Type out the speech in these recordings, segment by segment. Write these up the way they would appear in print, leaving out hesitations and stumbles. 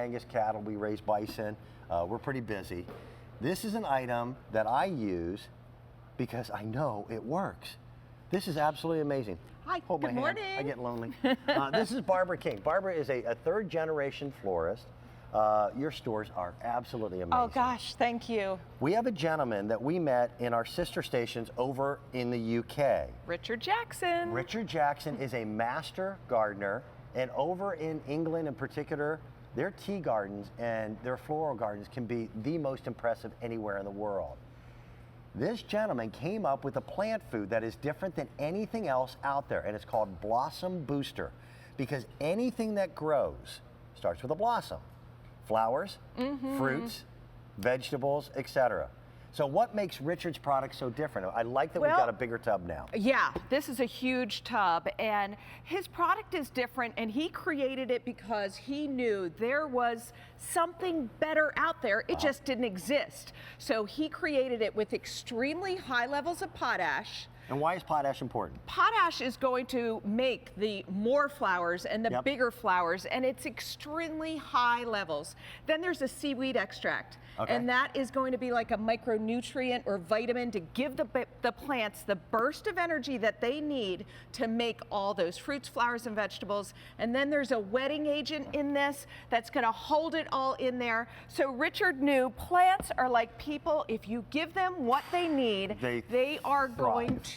Angus cattle, we raise bison. We're pretty busy. This is an item that I use because I know it works. This is absolutely amazing. Hi, Hold good my morning. hand. I get lonely. This is Barbara King. Barbara is a third generation florist. Your stores are absolutely amazing. Oh gosh, thank you. We have a gentleman that we met in our sister stations over in the UK. Richard Jackson. Richard Jackson is a master gardener, and over in England in particular, their tea gardens and their floral gardens can be the most impressive anywhere in the world. This gentleman came up with a plant food that is different than anything else out there, and it's called Blossom Booster, because anything that grows starts with a blossom. Flowers, fruits, vegetables, etc. So what makes Richard's product so different? I like that we've got a bigger tub now. Yeah, this is a huge tub, and his product is different, and he created it because he knew there was something better out there. It just didn't exist. So he created it with extremely high levels of potash. And why is potash important? Potash is going to make the more flowers and the bigger flowers, and it's extremely high levels. Then there's a seaweed extract, and that is going to be like a micronutrient or vitamin to give the plants the burst of energy that they need to make all those fruits, flowers, and vegetables. And then there's a wetting agent in this that's going to hold it all in there. So Richard knew plants are like people. If you give them what they need, they are going to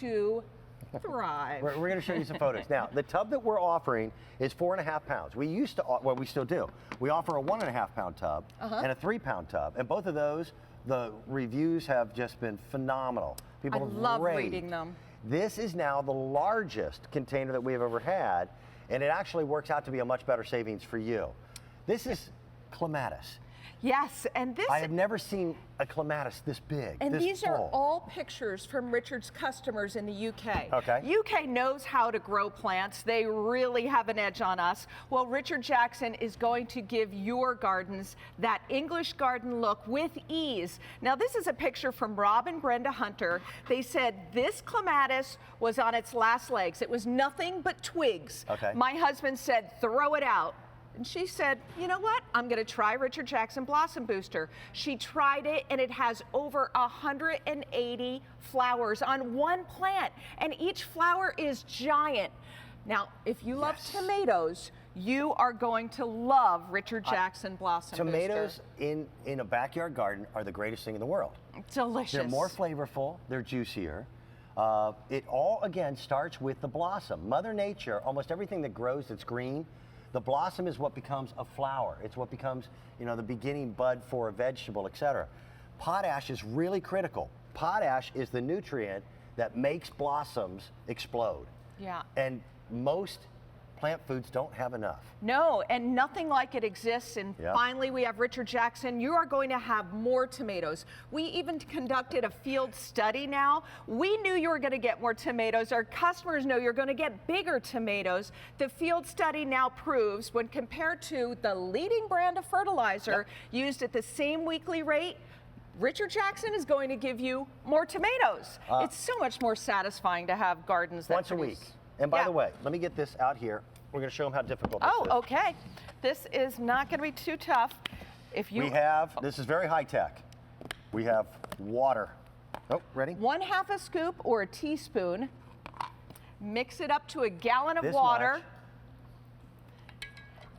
thrive. We're going to show you some photos. Now, the tub that we're offering is 4.5 pounds. We used to, well, we still do. We offer a 1.5 pound tub and a 3 pound tub. And both of those, the reviews have just been phenomenal. People I love reading them. This is now the largest container that we've ever had, and it actually works out to be a much better savings for you. This is clematis. Yes, and this... I have never seen a clematis this big, and this these full. are all pictures from Richard's customers in the UK. Okay. UK knows how to grow plants. They really have an edge on us. Well, Richard Jackson is going to give your gardens that English garden look with ease. Now, this is a picture from Rob and Brenda Hunter. They said this clematis was on its last legs. It was nothing but twigs. Okay. My husband said, throw it out. And she said, you know what? I'm going to try Richard Jackson Blossom Booster. She tried it, and it has over 180 flowers on one plant, and each flower is giant. Now, if you love tomatoes, you are going to love Richard Jackson Blossom Booster. Tomatoes in a backyard garden are the greatest thing in the world. Delicious. They're more flavorful, they're juicier. It all, again, starts with the blossom. Mother Nature, almost everything that grows that's green, the blossom is what becomes a flower. It's what becomes, you know, the beginning bud for a vegetable, etc. Potash is really critical. Potash is the nutrient that makes blossoms explode. Yeah. And most plant foods don't have enough. No, and nothing like it exists. And finally, we have Richard Jackson. You are going to have more tomatoes. We even conducted a field study now. We knew you were going to get more tomatoes. Our customers know you're going to get bigger tomatoes. The field study now proves when compared to the leading brand of fertilizer used at the same weekly rate, Richard Jackson is going to give you more tomatoes. It's so much more satisfying to have gardens that once a week. And by the way, let me get this out here. We're going to show them how difficult this is. Oh, okay. This is not going to be too tough. If you this is very high tech. We have water. Oh, ready? 1/2 a scoop or a teaspoon. Mix it up to a gallon of This water. much.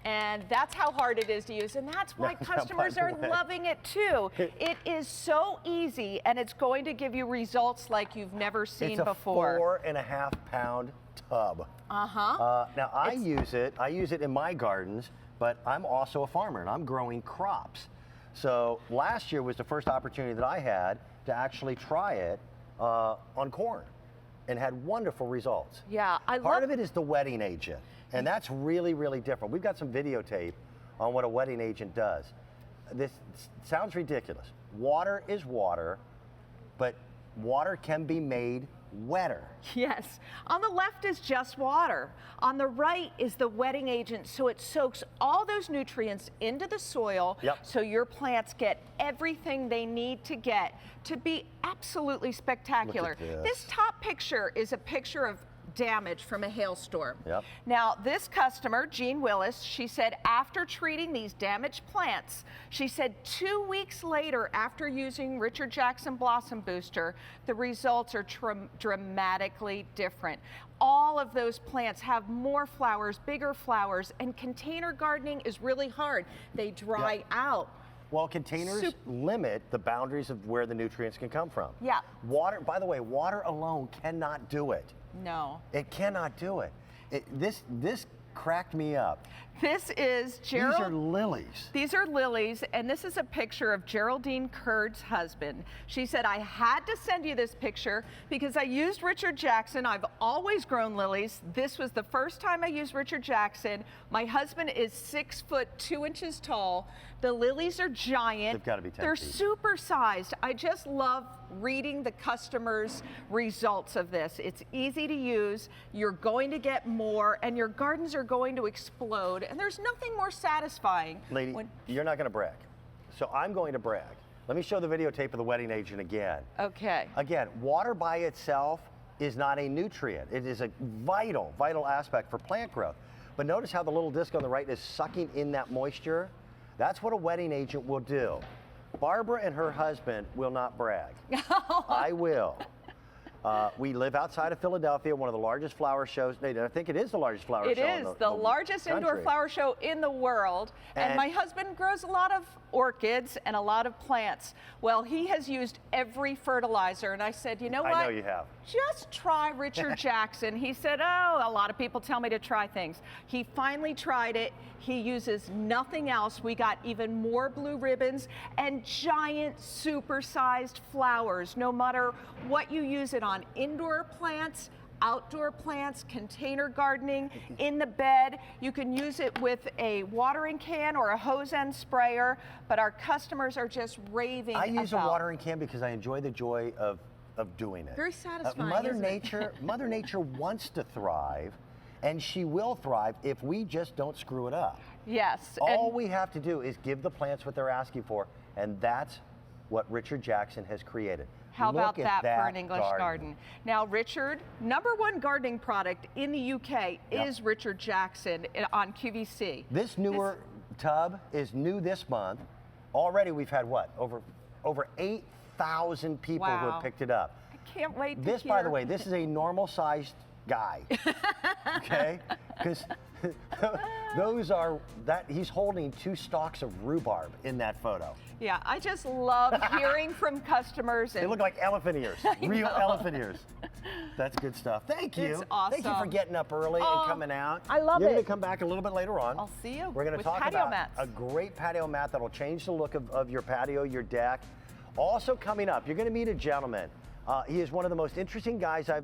And that's how hard it is to use, and that's why customers are loving it too. It is so easy, and it's going to give you results like you've never seen before. It's a 4.5 pound tub. Now I use it in my gardens, but I'm also a farmer and I'm growing crops. So last year was the first opportunity that I had to actually try it on corn, and had wonderful results. Yeah, Part of it is the wetting agent. And that's really, really different. We've got some videotape on what a wetting agent does. This sounds ridiculous. Water is water, but water can be made wetter. Yes. On the left is just water. On the right is the wetting agent, so it soaks all those nutrients into the soil so your plants get everything they need to get to be absolutely spectacular. Look at This top picture is a picture of damage from a hailstorm. Yep. Now, this customer, Jean Willis, she said after treating these damaged plants, she said 2 weeks later after using Richard Jackson Blossom Booster, the results are dramatically different. All of those plants have more flowers, bigger flowers, and container gardening is really hard. They dry out. Well, containers limit the boundaries of where the nutrients can come from. Yeah. Water, by the way, water alone cannot do it. No. It cannot do it. This cracked me up. This is Gerald. These are lilies. These are lilies, and this is a picture of Geraldine Curd's husband. She said, I had to send you this picture because I used Richard Jackson. I've always grown lilies. This was the first time I used Richard Jackson. My husband is 6 foot 2 inches tall. The lilies are giant. They've got to be 10 They're feet. super sized. I just love reading the customers' results of this. It's easy to use. You're going to get more, and your gardens are going to explode. And there's nothing more satisfying. Lady, you're not going to brag. So I'm going to brag. Let me show the videotape of the wetting agent again. Okay. Again, water by itself is not a nutrient. It is a vital aspect for plant growth. But notice how the little disc on the right is sucking in that moisture. That's what a wetting agent will do. Barbara and her husband will not brag. I will. We live outside of Philadelphia, one of the largest flower shows. I think it is the largest flower show. It is the largest indoor flower show in the world. And my husband grows a lot of orchids and a lot of plants. Well, he has used every fertilizer. And I said, you know what? I know you have. Just try Richard Jackson. He said, oh, a lot of people tell me to try things. He finally tried it. He uses nothing else. We got even more blue ribbons and giant super-sized flowers, no matter what you use it on. Indoor plants, outdoor plants, container gardening, in the bed. You can use it with a watering can or a hose end sprayer, but our customers are just raving about it. I use a watering can because I enjoy the joy of doing it. Very satisfying, Mother isn't it? Mother Nature wants to thrive, and she will thrive if we just don't screw it up. Yes. All we have to do is give the plants what they're asking for, and that's what Richard Jackson has created. How about Look at that for an English garden? Now, Richard, #1 gardening product in the UK is Richard Jackson on QVC. This newer tub is new this month. Already we've had what? Over 8,000 people who have picked it up. I can't wait to This, hear. by the way, this is a normal-sized guy, okay? Because he's holding 2 stalks of rhubarb in that photo. Yeah, I just love hearing from customers. They look like elephant ears, real elephant ears. That's good stuff. Thank you. It's awesome. Thank you for getting up early and coming out. I love You're it. going to come back a little bit later on. I'll see you We're going to with talk patio about mats. a great patio mat that'll change the look of your patio, your deck. Also coming up, you're going to meet a gentleman. He is one of the most interesting guys I've